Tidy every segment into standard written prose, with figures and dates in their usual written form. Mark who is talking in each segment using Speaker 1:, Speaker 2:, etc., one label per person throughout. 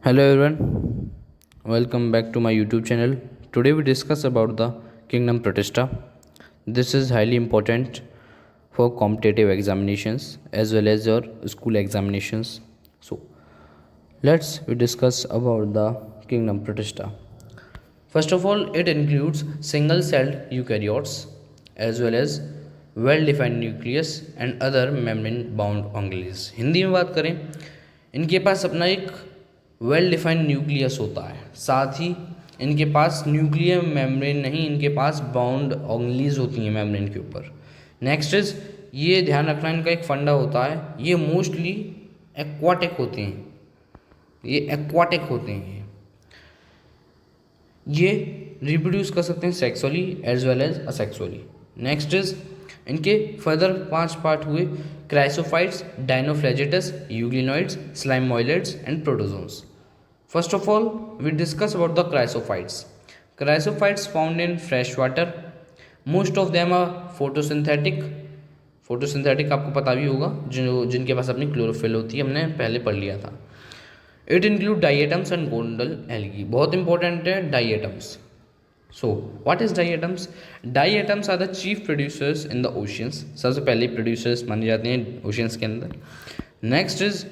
Speaker 1: Hello everyone, welcome back to my YouTube channel. Today we discuss about the Kingdom Protista. This is highly important for competitive examinations as well as your school examinations. So let's we discuss about the Kingdom Protista. First of all, it includes single-celled eukaryotes as well as well-defined nucleus and other membrane-bound organelles. Hindi में बात करें, इनके पास अपना एक well defined nucleus होता है, साथ ही इनके पास न्यूक्लियर मेम्ब्रेन नहीं, इनके पास बाउंड ऑर्गेनेल्स होती हैं मेम्ब्रेन के ऊपर। नेक्स्ट इज, ये ध्यान रखना इनका एक फंडा होता है, ये मोस्टली एक्वाटिक होते हैं, ये एक्वाटिक होते हैं, ये रिप्रोड्यूस कर सकते हैं sexually as well as asexually. Next is, इनके फर्दर 5 पार्ट हुए: chrysophytes, dinoflagellates, euglenoids, slime moulds प्रोटोजोन्स। First of all, we discuss about the chrysophytes. Chrysophytes found in fresh water. Most of them are photosynthetic. photosynthetic आपको पता भी होगा, जिनके पास अपनी chlorophyll होती है, हमने पहले पढ़ लिया था। It include diatoms and gondal algae. बहुत इंपॉर्टेंट है diatoms. So what is diatoms? Diatoms are the chief producers in the oceans. सबसे पहले producers माने जाते हैं oceans के अंदर. Next is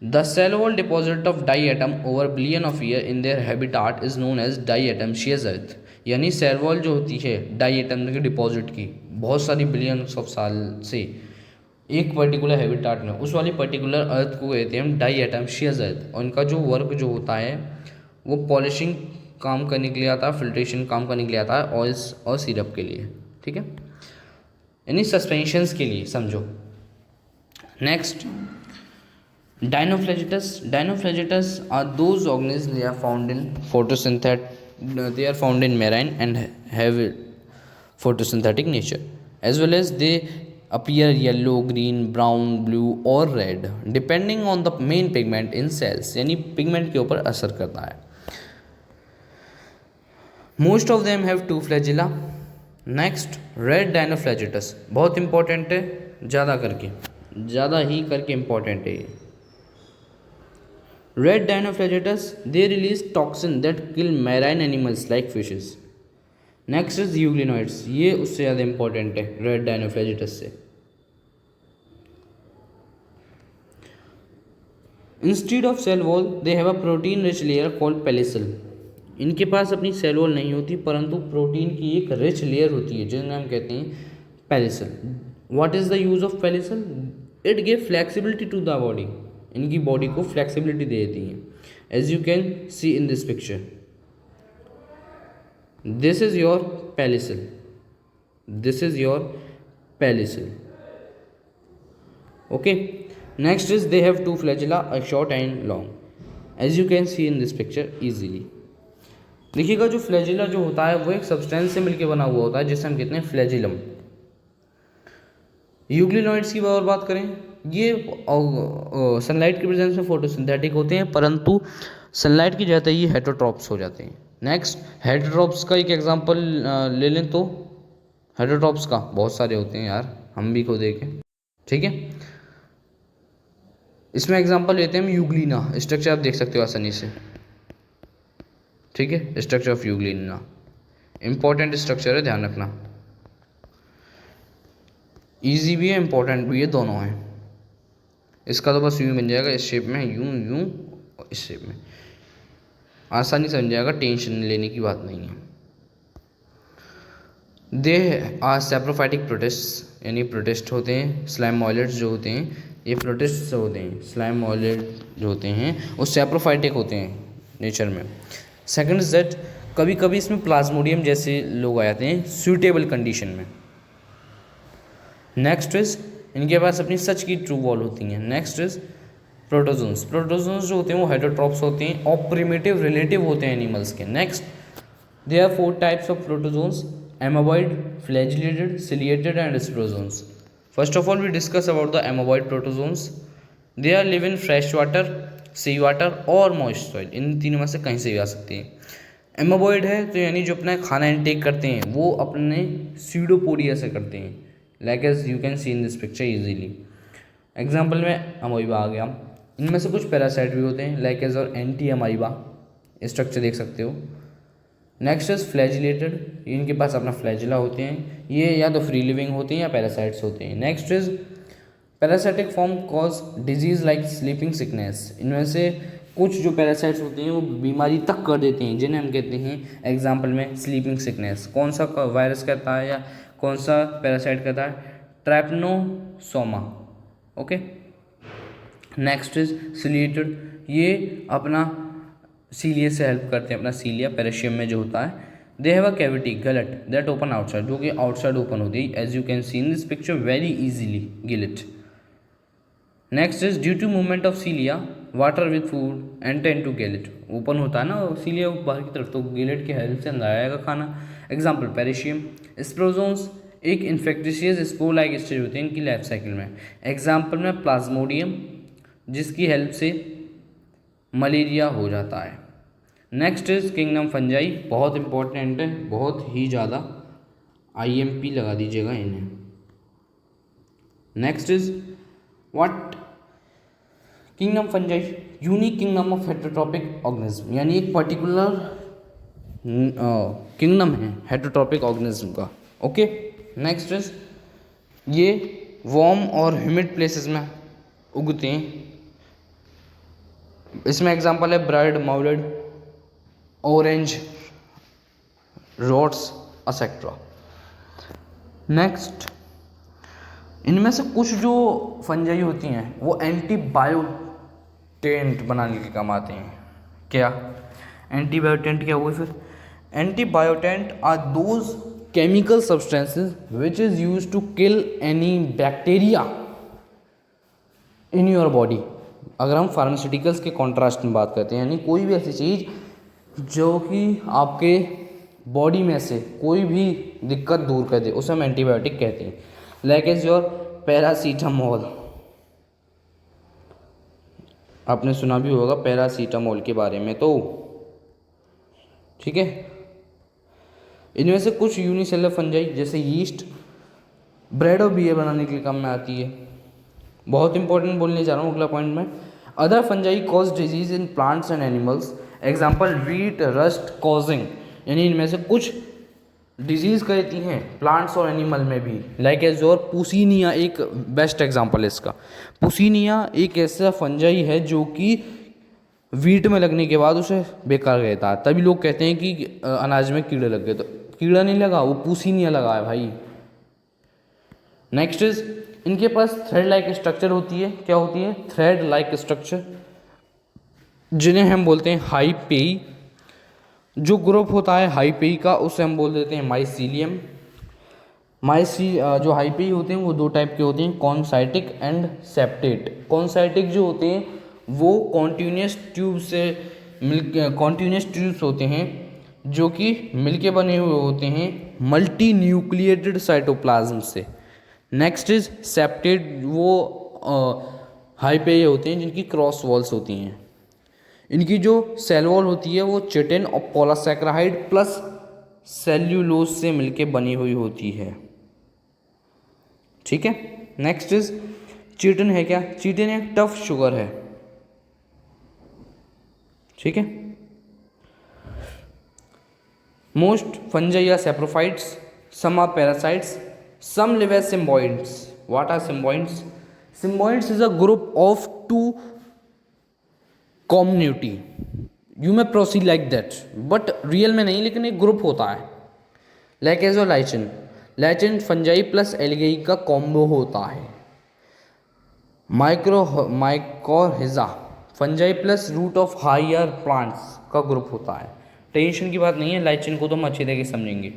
Speaker 1: the cell wall deposit of diatom over billion of year in their habitat is known as diatomaceous earth. यानी cell wall जो होती है डाइएटम के डिपॉजिट की बहुत सारी बिलियंस ऑफ साल से एक पर्टिकुलर हैबिटाट में, उस वाली पर्टिकुलर अर्थ को कहते हैं हम डाइएटमासेous अर्थ। और इनका जो वर्क जो होता है वो पॉलिशिंग काम करने के लिए आता है, फिल्ट्रेशन काम करने के लिए आता है, ऑयल्स और सिरप के लिए, ठीक है, यानी सस्पेंशंस के लिए समझो। Next, Dinoflagellates are those organisms they are found in they are found in marine and have photosynthetic nature, as well as they appear yellow, green, brown, blue or red depending on the main pigment in cells, यानी pigment के ऊपर असर करता है। Most of them have 2 flagella. Next, red Dinoflagellates बहुत important है, ज़्यादा ही करके इंपॉर्टेंट है ये। Red Dinoflagellates, they release toxin that kill marine animals like fishes. Next is euglenoids, ये उससे ज़्यादा इंपॉर्टेंट है Red Dinoflagellates से। Instead of cell wall, they have a protein-rich layer called पेलिसल। इनके पास अपनी सेल वॉल नहीं होती, परंतु प्रोटीन की एक रिच लेयर होती है जिन्हें हम कहते हैं pellicle. What is the use of pellicle? It gives flexibility to the body. इनकी बॉडी को फ्लेक्सिबिलिटी दे देती हैं, as you can see in this picture. This is your pellicle, this is your pellicle, okay. Next is they have 2 flagella, a short and long, as you can see in this picture easily. देखिएगा, जो flagella जो होता है वो एक substance से मिलकर बना हुआ होता है जिसे हम कहते हैं फ्लैजिलम। यूग्लिनॉइड्स की और बात करें, ये सनलाइट की प्रेजेंस में फोटोसिंथेटिक होते हैं, परंतु सनलाइट की जाते ही हेटरोट्रॉप्स हो जाते हैं। नेक्स्ट, हेटरोट्रॉप्स का एक एग्जांपल ले लें तो हेटरोट्रॉप्स का बहुत सारे होते हैं यार, हम भी को देखें, ठीक है। इसमें एग्जांपल लेते हैं हम यूग्लिना, स्ट्रक्चर आप देख सकते हो आसानी से, ठीक है। Structure of Euglena important structure है, ध्यान रखना, ईजी भी है, इंपॉर्टेंट भी है, दोनों हैं। इसका तो बस यूँ बन जाएगा इस शेप में, यूँ इस शेप में, आसानी से बन जाएगा, टेंशन लेने की बात नहीं है। दे आर सेप्रोफाइटिक प्रोटिस्ट, यानी प्रोटिस्ट होते हैं। स्लाइमोइलेट्स जो होते हैं ये प्रोटिस्ट होते हैं, स्लाइमोइलेट जो होते हैं वो सेप्रोफाइटिक होते हैं नेचर में। सेकंड इज दैट कभी कभी इसमें प्लाज्मोडियम जैसे लोग आ जाते हैं सूटेबल कंडीशन में। नेक्स्ट इज, इनके पास अपनी सच की ट्रू वॉल होती हैं। नेक्स्ट इज प्रोटोजोन्स, प्रोटोजोन्स जो होते हैं वो हेटरोट्रॉप्स होते हैं और प्रिमिटिव रिलेटिव होते हैं एनिमल्स के। Next, they are 4 types of protozoans: amoeboid, flagellated, ciliated and sporozoans. First of all we discuss about the amoeboid protozoans. They are live in fresh water, sea water और moist soil, इन तीनों में से कहीं से भी आ सकती हैं। एमोबॉइड है तो यानी जो अपना खाना इनटेक करते हैं वो अपने सीडोपोडिया से करते हैं, like as you can see in this picture easily. Example में अमोइबा आ गया, इनमें से कुछ पैरासाइट भी होते हैं, लाइक एज और एंटी अमाइबा, स्ट्रक्चर देख सकते हो। नेक्स्ट इज फ्लैजिलेटेड, इनके पास अपना फ्लैजिला होते हैं, ये या तो फ्री लिविंग होते हैं या पैरासाइट्स होते हैं। Next is parasitic form cause disease like sleeping sickness, इनमें से कुछ जो पैरासाइट्स होते हैं वो बीमारी तक कर देते हैं, जिन्हें हम कहते हैं एग्जाम्पल में स्लीपिंग सिकनेस। कौन सा वायरस कहता है या कौन सा पैरासाइट कहता है? ट्रैपनोसोमा। ओके। नेक्स्ट इज सिलिएटेड, ये अपना सीलिया से हेल्प करते हैं, अपना सीलिया पेरिशियम में जो होता है। They have a cavity gullet that open outside, जो कि आउटसाइड ओपन होती है, as you can see in this picture very easily gullet. Next is due to movement of cilia water with food enter into gullet, open होता है ना सीलिया बाहर की तरफ, तो गैलेट के हेल्प से अंदर आएगा खाना। एग्जाम्पल पेरिशियम। स्प्रोजोन्स एक इन्फेक्टिशियस स्पोर लाइक स्टेज होते हैं इनकी लाइफ साइकिल में। एग्जाम्पल में प्लाज्मोडियम, जिसकी हेल्प से मलेरिया हो जाता है। नेक्स्ट इज किंगडम फंजाई, बहुत इंपॉर्टेंट है, बहुत ही ज़्यादा, IMP लगा दीजिएगा इन्हें। Next is what kingdom fungi, unique kingdom of heterotrophic organism, यानी एक पर्टिकुलर किंगडम है हेटेरोट्रॉपिक ऑर्गेनिज्म का। ओके। नेक्स्ट इज ये वार्म और ह्यूमिड प्लेसेस में उगते हैं, इसमें एग्जांपल है bread mould, orange rots etcetera. Next, इनमें से कुछ जो फंजाई होती हैं वो एंटीबायोटेंट बनाने के काम आते हैं। क्या एंटीबायोटेंट क्या हुए फिर? Antibiotics are those chemical substances which is use to kill any bacteria in your body. अगर हम फार्मास्यूटिकल्स के कॉन्ट्रास्ट में बात करते हैं, यानी कोई भी ऐसी चीज़ जो कि आपके बॉडी में से कोई भी दिक्कत दूर कर दे, उसे हम एंटीबायोटिक कहते हैं। लाइक इज योर पैरासीटामोल, आपने सुना भी होगा पैरासीटामोल के बारे में, तो ठीक है। इनमें से कुछ यूनिसेलुलर फंजाई जैसे यीस्ट ब्रेड और बियर बनाने के लिए काम में आती है। बहुत इंपॉर्टेंट बोलने जा रहा हूँ अगला पॉइंट में। Other fungi cause disease in plants and animals, example wheat rust causing, यानी इनमें से कुछ डिजीज करती हैं प्लांट्स और एनिमल में भी। लाइक एज और पुसीनिया एक बेस्ट एग्जाम्पल है इसका। पुसीनिया एक ऐसा फंजाई है जो कि वीट में लगने के बाद उसे बेकार रहता है, तभी लोग कहते हैं कि अनाज में कीड़े लग गए, तो कीड़ा नहीं लगा, वो पुसीनिया लगा है भाई। नेक्स्ट इज इनके पास थ्रेड लाइक स्ट्रक्चर होती है। क्या होती है? थ्रेड लाइक स्ट्रक्चर, जिन्हें हम बोलते हैं हाइपेई। जो ग्रुप होता है हाइपेई का उसे हम बोल देते हैं माइसीलियम। जो हाइपेई होते हैं वो दो टाइप के होते हैं, कॉन्साइटिक एंड सेप्टेट। कॉन्साइटिक जो होते हैं वो कॉन्टिन्यूस ट्यूब्स होते हैं जो कि मिलके बने हुए होते हैं मल्टी न्यूक्लिएटेड साइटोप्लाज्म से। नेक्स्ट इज सेप्टेट, वो हाइपेई होते हैं जिनकी क्रॉस वॉल्स होती हैं। इनकी जो सेल वॉल होती है वो चिटिन और पॉलीसैकेराइड प्लस सेल्यूलोज से मिलके बनी हुई होती है। ठीक है। नेक्स्ट इज चिटिन है क्या? चिटिन एक टफ शुगर है। ठीक है। Most fungi are saprophytes, some are parasites, some live as symbionts. What are symbionts? Symbionts is a group of two community, you में proceed like that, but real में नहीं, लेकिन एक ग्रुप होता है। Like as lichen, lichen fungi plus algae का combo होता है। Mycorrhiza fungi plus root of higher plants का ग्रुप होता है। टेंशन की बात नहीं है, लाइचिन को तो हम अच्छी तरीके से समझेंगे।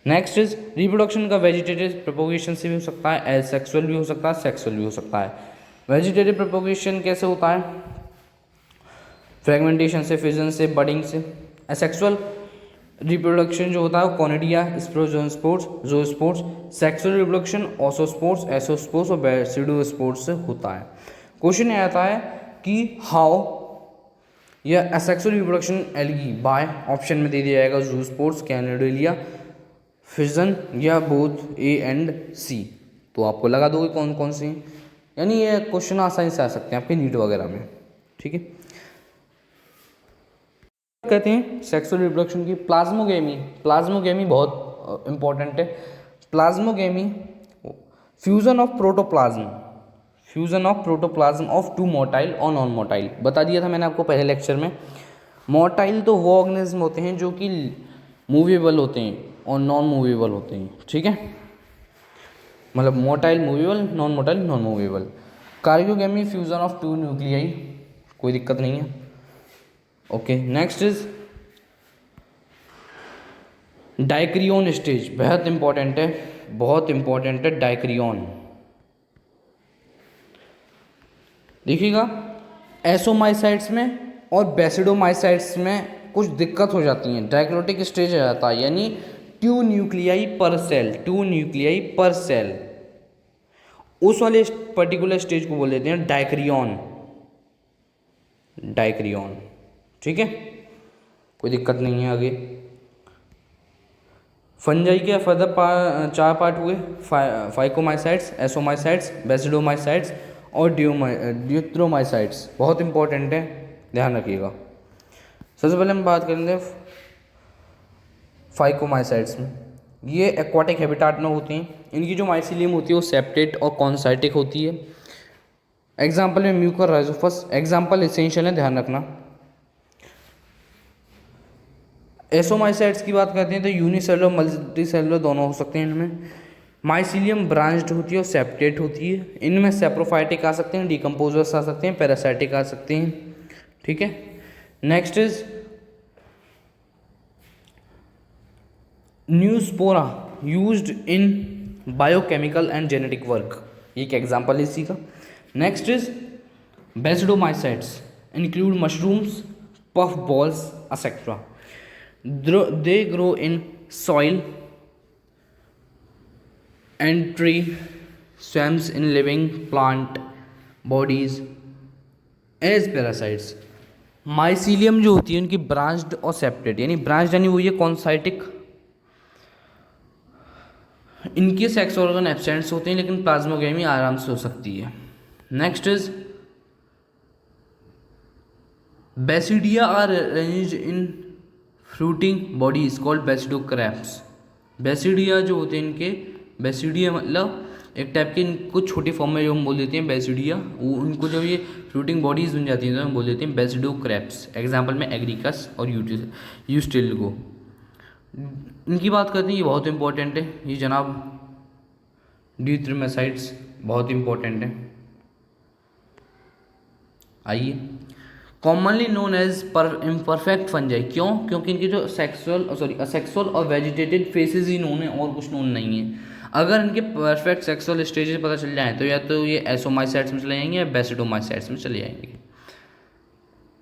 Speaker 1: नेक्स्ट इज रिप्रोडक्शन का वेजिटेटिव प्रोपोगेशन से भी हो सकता है, एसेक्सुअल भी हो सकता है, सेक्सुअल भी हो सकता है। वेजिटेटिव प्रोपोगेशन कैसे होता है? फ्रेगमेंटेशन से, फिजन से, बडिंग से। एसेक्सुअल रिप्रोडक्शन जो होता है वो कॉनिडिया, स्पोर्स, ज़ोस्पोर्स। सेक्सुअल रिप्रोडक्शन ओसोस्पोर्स, एसोस्पोर्स और बेसिडोस्पोर्स से होता है। क्वेश्चन ये आता है कि हाउ या asexual reproduction algae by, option में दे दिया जाएगा ज़ूस्पोर्स, कैनिडेलिया, फिजन या बोथ A and C। तो आपको लगा दोगे कौन कौन से हैं। यानी ये क्वेश्चन आसानी से आ सकते हैं आपके नीट वगैरह में, ठीक है। कहते हैं सेक्सुअल रिप्रोडक्शन की प्लाज्मोगेमी। प्लाज्मोगेमी बहुत इंपॉर्टेंट है। Plasmogamy fusion of protoplasm, fusion of protoplasm of to motile और नॉन मोटाइल। बता दिया था मैंने आपको पहले लेक्चर में। मोटाइल तो वो ऑर्गेनिज्म होते हैं जो कि मूवेबल होते हैं और नॉन मूवेबल होते हैं, ठीक है। मतलब motile movable, non motile non movable. Karyogamy fusion of two nuclei, कोई दिक्कत नहीं है। Okay, next is dikaryon stage, बेहद इंपॉर्टेंट है, बहुत इंपॉर्टेंट है डाइक्रियन। देखिएगा एसोमाइसाइट्स में और बेसिडोमाइसाइट्स में कुछ दिक्कत हो जाती है, डाइक्रोटिक स्टेज आ जाता है, यानी टू न्यूक्लियाई पर सेल, टू न्यूक्लियाई पर सेल। उस वाले पर्टिकुलर स्टेज को बोल देते हैं डाइक्रियन, डाइक्रियन, ठीक है, कोई दिक्कत नहीं है। आगे फंजाई के फर्दर 4 पार्ट हुए, फाइकोमाइसाइट्स, एसोमाइसाइट्स, बेसिडोमाइसाइट्स और ड्यूथ्रोमाइसाइट्स। बहुत इंपॉर्टेंट है, ध्यान रखिएगा। सबसे पहले हम बात करेंगे फाइकोमाइसाइट्स में। ये एक्वाटिक हैबिटाट में होते हैं। इनकी जो माइसीलियम होती है वो सेप्टेट और कॉन्साइटिक होती है। एग्जाम्पल में म्यूकर राइजोफस, एग्जाम्पल एसेंशियल है, ध्यान रखना। एसोमाइसाइट्स की बात करते हैं तो यूनिसेलुलर मल्टीसेलुलर दोनों हो सकते हैं इनमें। माइसीलियम ब्रांच्ड होती है और सेप्टेट होती है। इनमें सेप्रोफाइटिक आ सकते हैं, डिकम्पोजर्स आ सकते हैं, पैरासाइटिक आ सकते हैं, ठीक है। Next is neurospora used in biochemical and genetic work, ये एक एग्जाम्पल है इसी का। Next is basidiomycetes include mushrooms, puff balls etcetera. They grow in soil and tree, swims in living plant bodies as parasites. Mycelium जो होती है उनकी branched और सेप्टेट, यानी ब्रांच्ड यानी वो ये कॉन्साइटिक। इनके सेक्स ऑर्गन एब्सेंट्स होते हैं लेकिन प्लाज्मोगेमी आराम से हो सकती है। Next is basidia are arranged in fruiting body is called basidiocarps. Basidia जो होते हैं इनके, बेसिडिया मतलब एक टाइप के, इनको छोटी फॉर्म में जो हम बोल देते हैं बेसिडिया, वो उनको जब ये फ्रूटिंग बॉडीज बन जाती हैं तो हम बोल देते हैं बेसिडोक्रैप्स। एग्जाम्पल में एग्रीकस और यूस्टिल्गो। इनकी बात करते हैं, ये बहुत इंपॉर्टेंट है ये जनाब। ड्यूथ्रोमाइसाइट्स बहुत इंपॉर्टेंट है। आइए, commonly known as imperfect fungi, क्यों? क्योंकि इनके जो असेक्सुअल और वेजिटेटिव फेसेस ही नोन है और कुछ नोन नहीं है। अगर इनके परफेक्ट सेक्सुअल स्टेजेस पता चल जाए तो या तो ये एसोमाइसाइट्स में चले जाएंगे या बेसिडोमाइसाइट्स में चले जाएंगे।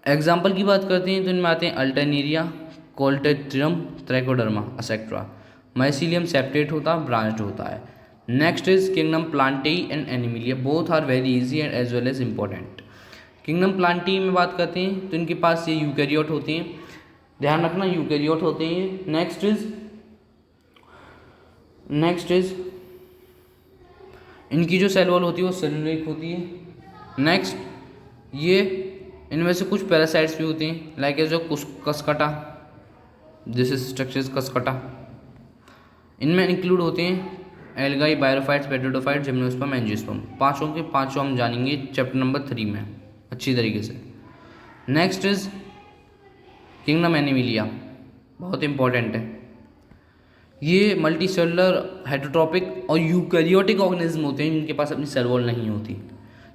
Speaker 1: एग्जाम्पल की बात करते हैं तो इनमें आते हैं alternaria, colletotrichum, trichoderma etcetera. Mycelium septate होता है, ब्रांच्ड होता है। Next is kingdom plantae and animalia, both are very easy and as well as important. Kingdom plantae में बात करते हैं तो इनके पास ये यूकैरियोट होते हैं, ध्यान रखना यूकैरियोट होते हैं। नेक्स्ट इज इनकी जो सेल वॉल होती है वो सेलुलोइक होती है। नेक्स्ट ये इनमें से कुछ पैरासाइट्स भी होते हैं, लाइक जो Cuscuta, this is structures Cuscuta. इनमें इंक्लूड होते हैं एल्गाई, बायोफाइट्स, पेट्रोडोफाइट्स, जिम्नोस्पर्म, एंजियोस्पर्म। पाँचों के पाँचों हम जानेंगे चैप्टर नंबर 3 में अच्छी तरीके से। नेक्स्ट इज किंगडम एनिमिलिया, बहुत इंपॉर्टेंट है। ये मल्टी सेलुलर हेटरोट्रॉपिक और यूकैरियोटिक ऑर्गेनिज्म होते हैं जिनके पास अपनी सेल वॉल नहीं होती।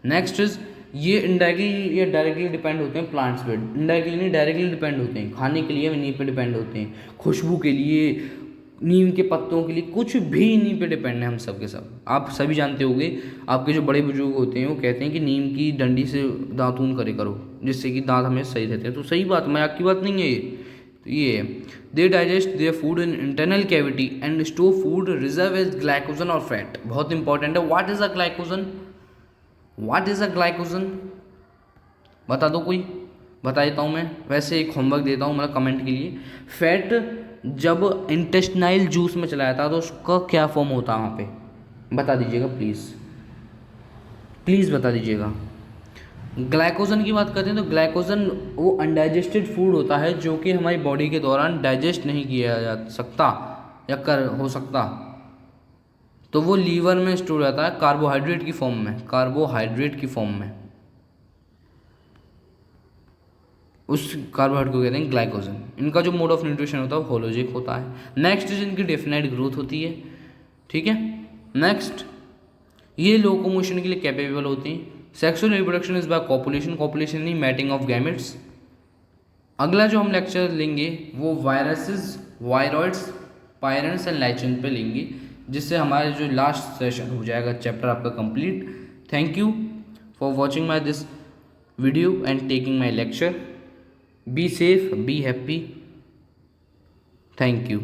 Speaker 1: नेक्स्ट इज ये इनडायरेक्टली या डायरेक्टली डिपेंड होते हैं प्लांट्स पे, इनडायरेक्टली नहीं डायरेक्टली डिपेंड होते हैं। खाने के लिए नीम पे डिपेंड होते हैं, खुशबू के लिए नीम के पत्तों के लिए, कुछ भी नीम पे डिपेंड है हम सब के सब। आप सभी जानते होंगे, आपके जो बड़े बुजुर्ग होते हैं वो कहते हैं कि नीम की डंडी से दातून करे करो जिससे कि दांत हमें सही रहते हैं। तो सही बात, मजाक की बात नहीं है ये। तो ये they digest their food in internal cavity and store food reserve as glycogen और फैट। बहुत इंपॉर्टेंट है। What is a glycogen? What is a glycogen? बता दो कोई, बता देता हूँ मैं। वैसे एक होमवर्क देता हूँ मतलब कमेंट के लिए। फैट जब इंटेस्टाइनल जूस में चला जाता है तो उसका क्या फॉर्म होता है वहाँ पे, बता दीजिएगा प्लीज़। प्लीज़ बता दीजिएगा। ग्लाइकोजन की बात करते हैं तो ग्लाइकोजन वो अनडाइजेस्टेड फूड होता है जो कि हमारी बॉडी के दौरान डाइजेस्ट नहीं किया जा सकता या कर हो सकता, तो वो लीवर में स्टोर हो जाता है कार्बोहाइड्रेट की फॉर्म में, कार्बोहाइड्रेट की फॉर्म में। उस कार्बोहाइड्रेट को कहते हैं ग्लाइकोजन। इनका जो मोड ऑफ न्यूट्रिशन होता है वो होलोजिक होता है। नेक्स्ट इज इनकी डेफिनेट ग्रोथ होती है, ठीक है। नेक्स्ट ये लोकोमोशन के लिए कैपेबल होती हैं। Sexual reproduction is by copulation, copulation नहीं मैटिंग ऑफ गैमेट्स। अगला जो हम लेक्चर लेंगे वो वायरसेस, वायरॉइड्स, पायरेंट्स एंड लाइचन पे लेंगे, जिससे हमारे जो लास्ट सेशन हो जाएगा चैप्टर आपका complete. Thank you for watching my this video and taking my lecture. Be safe, be happy. Thank you.